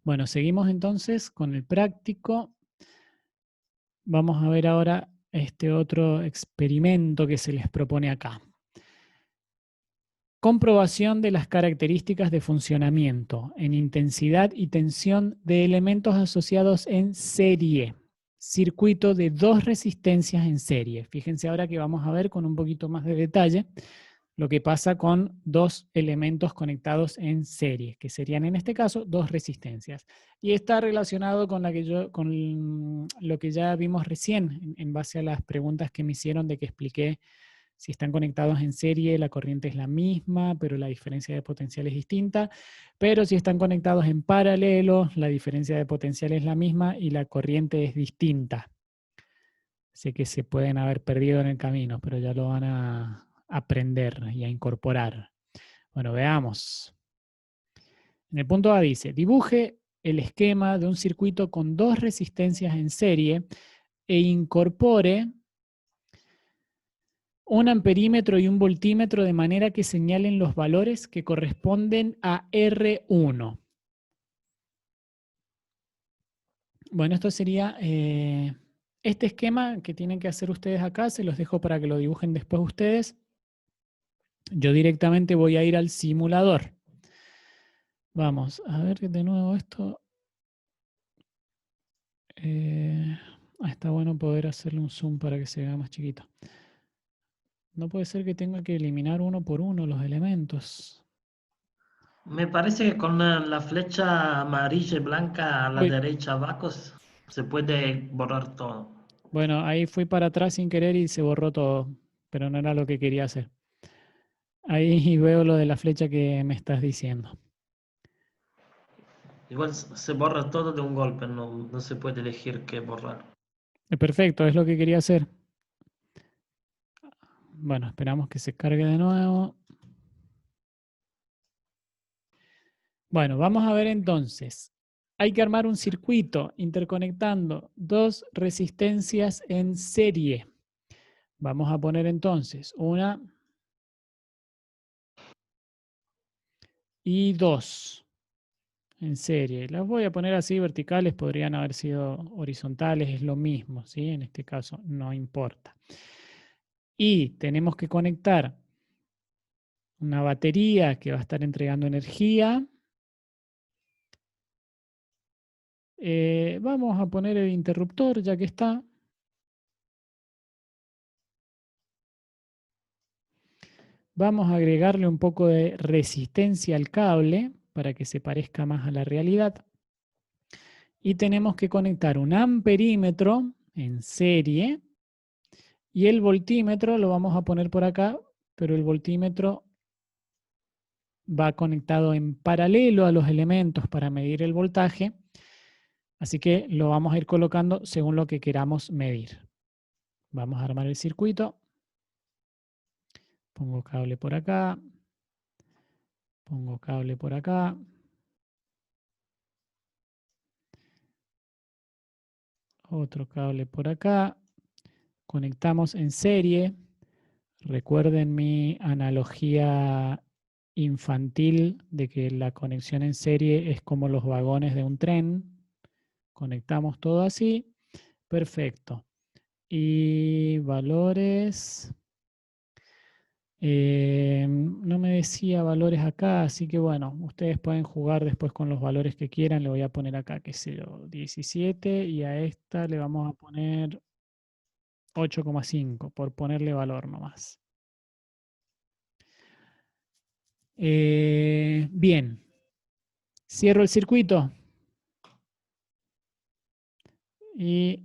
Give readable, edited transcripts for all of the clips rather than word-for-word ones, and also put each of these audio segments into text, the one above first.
Bueno, seguimos entonces con el práctico. Vamos a ver ahora este otro experimento que se les propone acá. Comprobación de las características de funcionamiento en intensidad y tensión de elementos asociados en serie. Circuito de dos resistencias en serie. Fíjense ahora que vamos a ver con un poquito más de detalle lo que pasa con dos elementos conectados en serie, que serían en este caso dos resistencias. Y está relacionado con, con lo que ya vimos recién, en base a las preguntas que me hicieron de que expliqué si están conectados en serie, la corriente es la misma, pero la diferencia de potencial es distinta. Pero si están conectados en paralelo, la diferencia de potencial es la misma y la corriente es distinta. Sé que se pueden haber perdido en el camino, pero ya lo van a aprender y a incorporar. Bueno, veamos. En el punto A dice, dibuje el esquema de un circuito con dos resistencias en serie e incorpore un amperímetro y un voltímetro de manera que señalen los valores que corresponden a R1. Bueno, esto sería este esquema que tienen que hacer ustedes acá, se los dejo para que lo dibujen después ustedes. Yo directamente voy a ir al simulador. Vamos a ver de nuevo esto. Está bueno poder hacerle un zoom para que se vea más chiquito. No puede ser que tenga que eliminar uno por uno los elementos. Me parece que con la flecha amarilla y blanca a la Uy, derecha abajo se puede borrar todo. bueno, ahí fui para atrás sin querer y se borró todo, pero no era lo que quería hacer. Ahí veo lo de la flecha que me estás diciendo. Igual se borra todo de un golpe, no se puede elegir qué borrar. Perfecto, es lo que quería hacer. Bueno, esperamos que se cargue de nuevo. Bueno, vamos a ver entonces. Hay que armar un circuito interconectando dos resistencias en serie. Vamos a poner entonces una y dos en serie. Las voy a poner así verticales, podrían haber sido horizontales, es lo mismo, ¿sí? En este caso no importa. Y tenemos que conectar una batería que va a estar entregando energía. Vamos a poner el interruptor ya que está. Vamos a agregarle un poco de resistencia al cable para que se parezca más a la realidad. Y tenemos que conectar un amperímetro en serie y el voltímetro lo vamos a poner por acá, pero el voltímetro va conectado en paralelo a los elementos para medir el voltaje, así que lo vamos a ir colocando según lo que queramos medir. Vamos a armar el circuito. Pongo cable por acá. Pongo cable por acá. Otro cable por acá. Conectamos en serie. Recuerden mi analogía infantil de que la conexión en serie es como los vagones de un tren. Conectamos todo así. Perfecto. Y valores. No me decía valores acá, así que bueno, ustedes pueden jugar después con los valores que quieran. Le voy a poner acá, qué sé yo, 17 y a esta le vamos a poner 8,5 por ponerle valor nomás. Bien, cierro el circuito y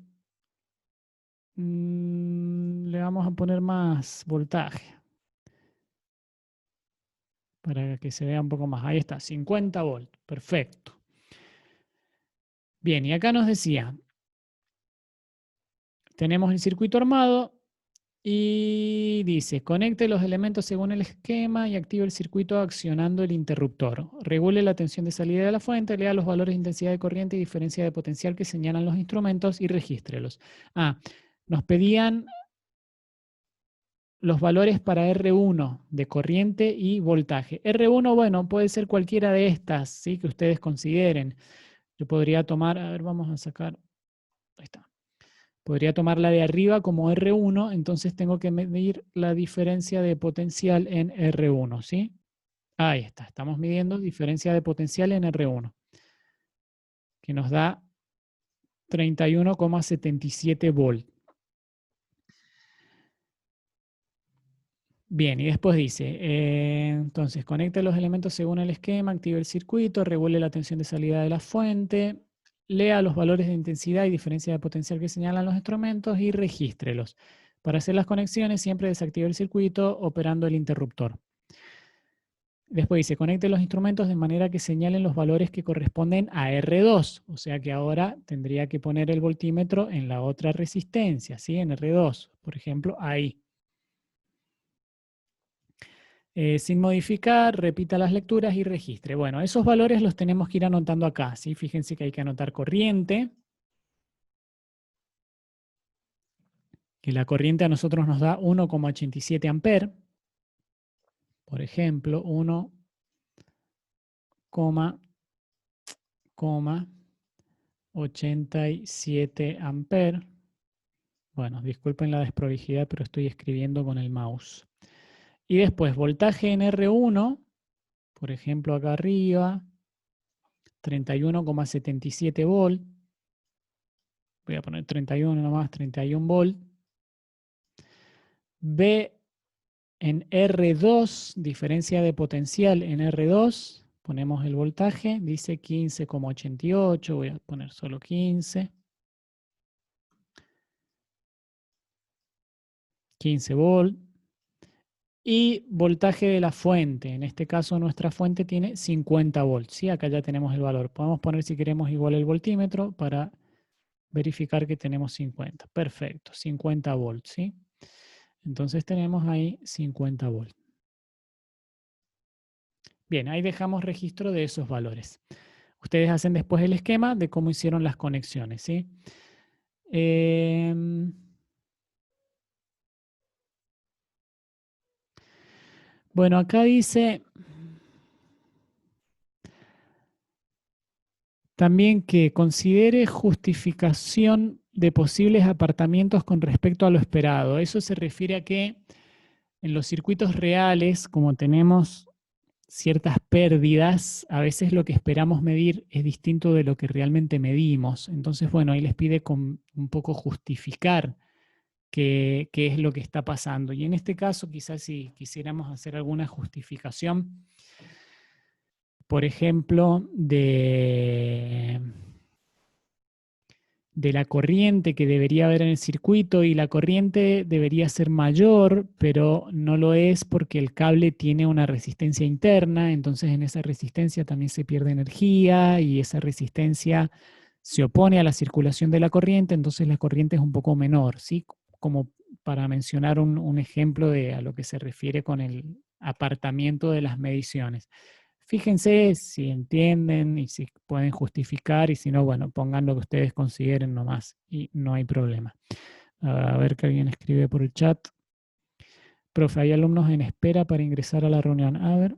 le vamos a poner más voltaje para que se vea un poco más. Ahí está, 50 volts, perfecto. Bien, y acá nos decía, tenemos el circuito armado y dice, conecte los elementos según el esquema y active el circuito accionando el interruptor. Regule la tensión de salida de la fuente, lea los valores de intensidad de corriente y diferencia de potencial que señalan los instrumentos y regístrelos. Nos pedían los valores para R1 de corriente y voltaje. R1, bueno, puede ser cualquiera de estas, ¿sí? Que ustedes consideren. Yo podría tomar, a ver, vamos a sacar, ahí está. Podría tomar la de arriba como R1, entonces tengo que medir la diferencia de potencial en R1, ¿sí? Ahí está, estamos midiendo diferencia de potencial en R1, que nos da 31,77 volt. Bien, y después dice, entonces conecte los elementos según el esquema, active el circuito, regule la tensión de salida de la fuente, lea los valores de intensidad y diferencia de potencial que señalan los instrumentos y regístrelos. Para hacer las conexiones siempre desactive el circuito operando el interruptor. Después dice, conecte los instrumentos de manera que señalen los valores que corresponden a R2. O sea que ahora tendría que poner el voltímetro en la otra resistencia, ¿sí? En R2, por ejemplo, ahí. Sin modificar, repita las lecturas y registre. Bueno, esos valores los tenemos que ir anotando acá, ¿sí? Fíjense que hay que anotar corriente. Que la corriente a nosotros nos da 1,87 amperes. Por ejemplo, 1,87 amperes. Bueno, disculpen la desprolijidad, pero estoy escribiendo con el mouse. Y después, voltaje en R1, por ejemplo, acá arriba, 31,77 volt. Voy a poner 31 nomás, 31 volt. B en R2, diferencia de potencial en R2, ponemos el voltaje, dice 15,88, voy a poner solo 15. 15 volt. Y voltaje de la fuente, en este caso nuestra fuente tiene 50 volts, ¿sí? Acá ya tenemos el valor. Podemos poner si queremos igual el voltímetro para verificar que tenemos 50. Perfecto, 50 volts, ¿sí? Entonces tenemos ahí 50 volts. Bien, ahí dejamos registro de esos valores. Ustedes hacen después el esquema de cómo hicieron las conexiones, ¿sí? Bueno, acá dice también que considere justificación de posibles apartamientos con respecto a lo esperado. Eso se refiere a que en los circuitos reales, como tenemos ciertas pérdidas, a veces lo que esperamos medir es distinto de lo que realmente medimos. Entonces, bueno, ahí les pide un poco justificar qué es lo que está pasando. Y en este caso, quizás si quisiéramos hacer alguna justificación, por ejemplo, de la corriente que debería haber en el circuito, y la corriente debería ser mayor, pero no lo es porque el cable tiene una resistencia interna, entonces en esa resistencia también se pierde energía y esa resistencia se opone a la circulación de la corriente, entonces la corriente es un poco menor, ¿sí? Como para mencionar un ejemplo de a lo que se refiere con el apartamiento de las mediciones. Fíjense si entienden y si pueden justificar, y si no, bueno, pongan lo que ustedes consideren nomás y no hay problema. A ver que alguien escribe por el chat. Profe, hay alumnos en espera para ingresar a la reunión. A ver.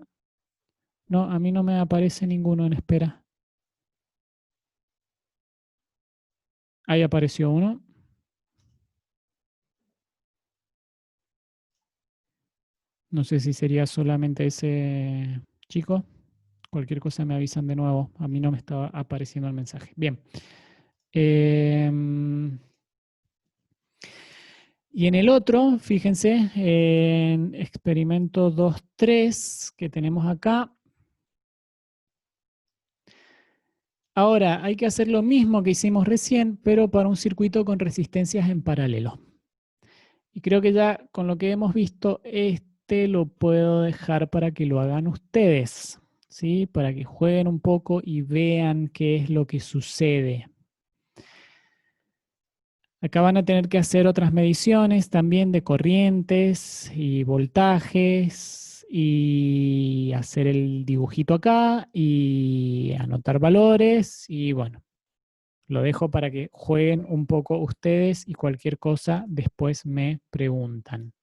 No, a mí no me aparece ninguno en espera. Ahí apareció uno. No sé si sería solamente ese chico. Cualquier cosa me avisan de nuevo. A mí no me estaba apareciendo el mensaje. Bien. Y en el otro, fíjense, en experimento 2.3 que tenemos acá. Ahora hay que hacer lo mismo que hicimos recién, pero para un circuito con resistencias en paralelo. Y creo que ya con lo que hemos visto, este lo puedo dejar para que lo hagan ustedes, ¿sí? Para que jueguen un poco y vean qué es lo que sucede. Acá van a tener que hacer otras mediciones también de corrientes y voltajes y hacer el dibujito acá y anotar valores y bueno, lo dejo para que jueguen un poco ustedes y cualquier cosa después me preguntan.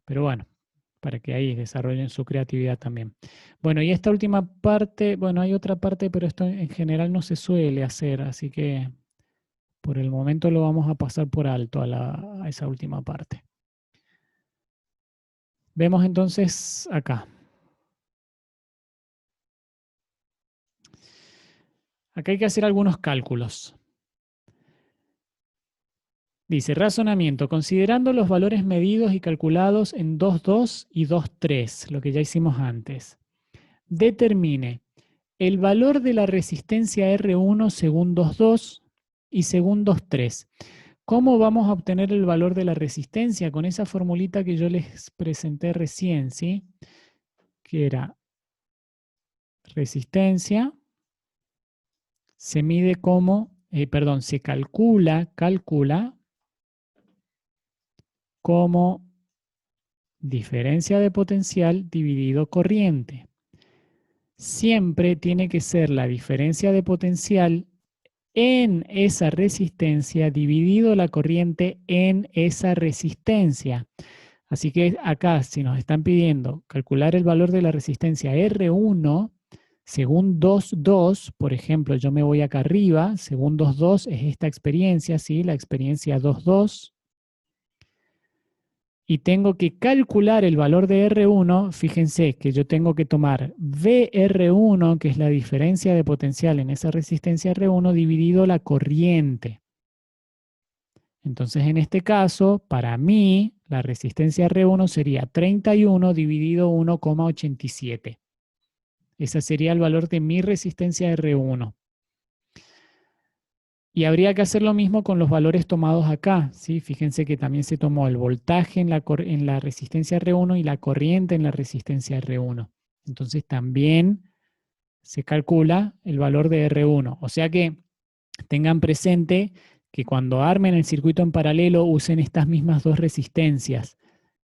Pero bueno, para que ahí desarrollen su creatividad también. Bueno, y esta última parte, bueno, hay otra parte, pero esto en general no se suele hacer, así que por el momento lo vamos a pasar por alto a esa última parte. Vemos entonces acá. Acá hay que hacer algunos cálculos. Dice, razonamiento, considerando los valores medidos y calculados en 2,2 y 2,3, lo que ya hicimos antes. Determine el valor de la resistencia R1 según 2,2 y según 2,3. ¿Cómo vamos a obtener el valor de la resistencia? Con esa formulita que yo les presenté recién, ¿sí? Que era resistencia, se mide como, se calcula como diferencia de potencial dividido corriente. Siempre tiene que ser la diferencia de potencial en esa resistencia dividido la corriente en esa resistencia. Así que acá, si nos están pidiendo calcular el valor de la resistencia R1, según 2,2, por ejemplo, yo me voy acá arriba, según 2,2 es esta experiencia, ¿sí? La experiencia 2,2. Y tengo que calcular el valor de R1, fíjense que yo tengo que tomar VR1, que es la diferencia de potencial en esa resistencia R1, dividido la corriente. Entonces, en este caso, para mí, la resistencia R1 sería 31 dividido 1,87. Ese sería el valor de mi resistencia R1. Y habría que hacer lo mismo con los valores tomados acá, ¿sí? Fíjense que también se tomó el voltaje en la resistencia R1 y la corriente en la resistencia R1. Entonces también se calcula el valor de R1. O sea que tengan presente que cuando armen el circuito en paralelo usen estas mismas dos resistencias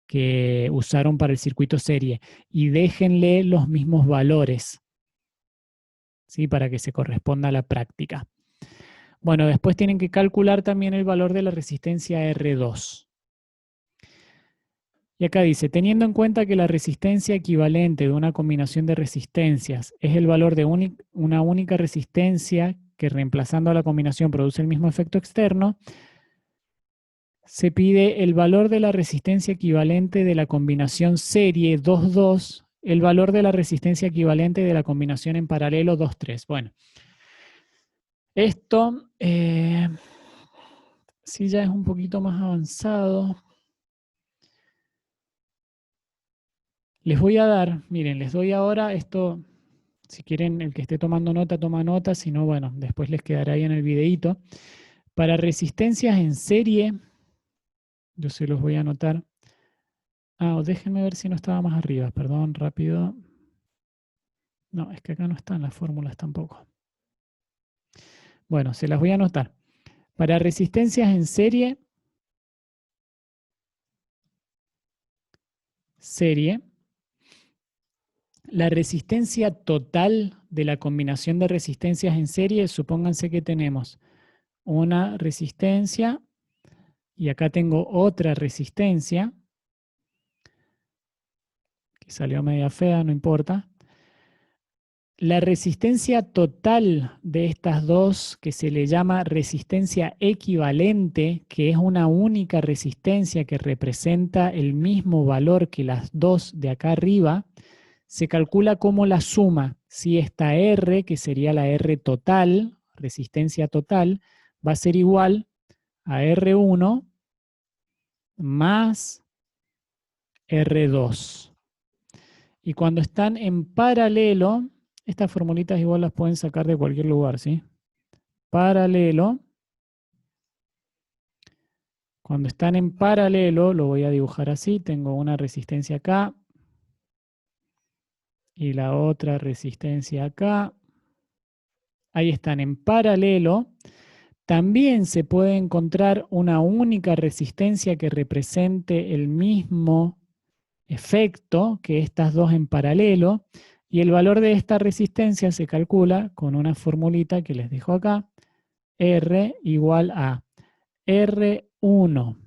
que usaron para el circuito serie y déjenle los mismos valores, ¿sí? Para que se corresponda a la práctica. Bueno, después tienen que calcular también el valor de la resistencia R2. Y acá dice, teniendo en cuenta que la resistencia equivalente de una combinación de resistencias es el valor de una única resistencia que reemplazando a la combinación produce el mismo efecto externo, se pide el valor de la resistencia equivalente de la combinación serie 2,2, el valor de la resistencia equivalente de la combinación en paralelo 2,3. Bueno, esto sí ya es un poquito más avanzado. Les voy a dar, miren, les doy ahora esto, si quieren el que esté tomando nota, toma nota, si no, bueno, después les quedará ahí en el videíto. Para resistencias en serie, yo se los voy a anotar. Déjenme ver si no estaba más arriba, perdón, rápido. No, es que acá no están las fórmulas tampoco. Bueno, se las voy a anotar. Para resistencias en serie, la resistencia total de la combinación de resistencias en serie, supónganse que tenemos una resistencia y acá tengo otra resistencia que salió media fea, no importa. La resistencia total de estas dos, que se le llama resistencia equivalente, que es una única resistencia que representa el mismo valor que las dos de acá arriba, se calcula como la suma. Si esta R, que sería la R total, resistencia total, va a ser igual a R1 más R2. Y cuando están en paralelo, estas formulitas igual las pueden sacar de cualquier lugar, ¿sí? Paralelo. Cuando están en paralelo, lo voy a dibujar así. Tengo una resistencia acá y la otra resistencia acá. Ahí están en paralelo. También se puede encontrar una única resistencia que represente el mismo efecto que estas dos en paralelo, y el valor de esta resistencia se calcula con una formulita que les dejo acá, R igual a R1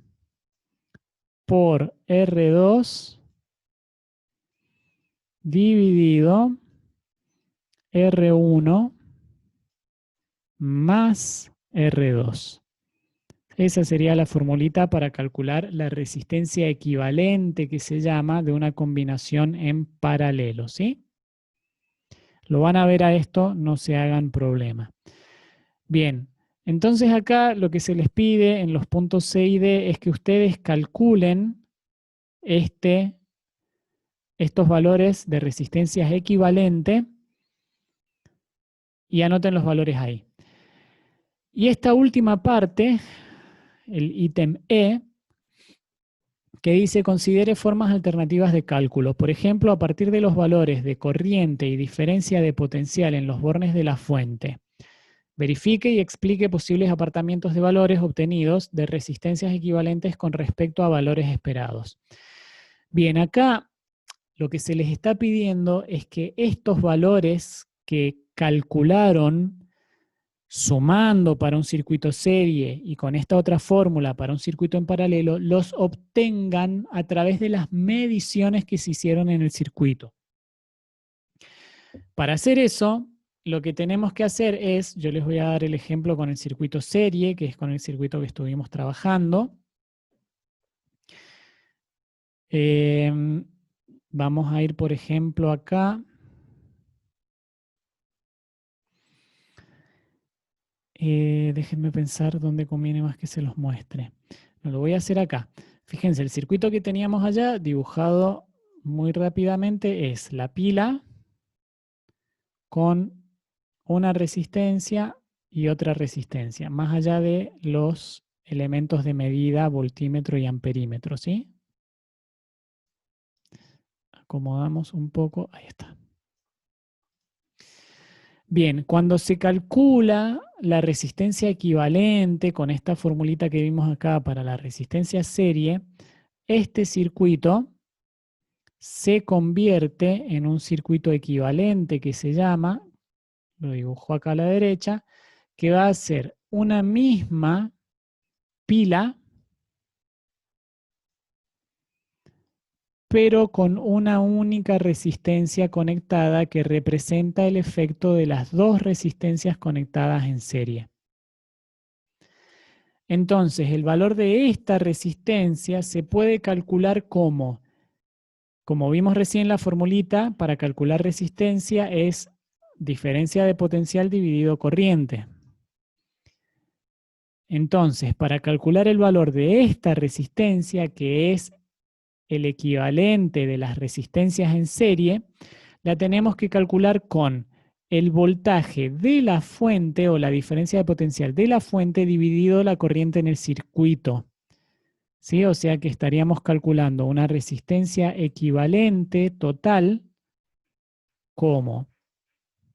por R2 dividido R1 más R2. Esa sería la formulita para calcular la resistencia equivalente que se llama de una combinación en paralelo, ¿sí? Lo van a ver a esto, no se hagan problema. Bien, entonces acá lo que se les pide en los puntos C y D es que ustedes calculen estos valores de resistencias equivalente y anoten los valores ahí. Y esta última parte, el ítem E, que dice considere formas alternativas de cálculo. Por ejemplo, a partir de los valores de corriente y diferencia de potencial en los bornes de la fuente. Verifique y explique posibles apartamientos de valores obtenidos de resistencias equivalentes con respecto a valores esperados. Bien, acá lo que se les está pidiendo es que estos valores que calcularon sumando para un circuito serie y con esta otra fórmula para un circuito en paralelo, los obtengan a través de las mediciones que se hicieron en el circuito. Para hacer eso, lo que tenemos que hacer es, yo les voy a dar el ejemplo con el circuito serie, que es con el circuito que estuvimos trabajando. Vamos a ir, por ejemplo, acá. Déjenme pensar dónde conviene más que se los muestre. No, lo voy a hacer acá. Fíjense, el circuito que teníamos allá, dibujado muy rápidamente, es la pila con una resistencia y otra resistencia, más allá de los elementos de medida, voltímetro y amperímetro, ¿sí? Acomodamos un poco, ahí está. Bien, cuando se calcula la resistencia equivalente con esta formulita que vimos acá para la resistencia serie, este circuito se convierte en un circuito equivalente que se llama, lo dibujo acá a la derecha, que va a ser una misma pila, pero con una única resistencia conectada que representa el efecto de las dos resistencias conectadas en serie. Entonces, el valor de esta resistencia se puede calcular como vimos recién la formulita, para calcular resistencia es diferencia de potencial dividido corriente. Entonces, para calcular el valor de esta resistencia, que es el equivalente de las resistencias en serie, la tenemos que calcular con el voltaje de la fuente o la diferencia de potencial de la fuente dividido la corriente en el circuito. ¿Sí? O sea que estaríamos calculando una resistencia equivalente total como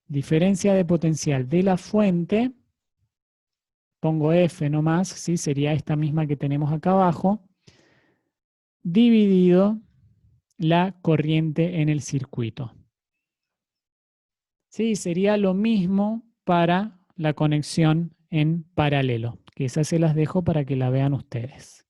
diferencia de potencial de la fuente, pongo F nomás, ¿sí? Sería esta misma que tenemos acá abajo, dividido la corriente en el circuito. Sí, sería lo mismo para la conexión en paralelo, que esas se las dejo para que la vean ustedes.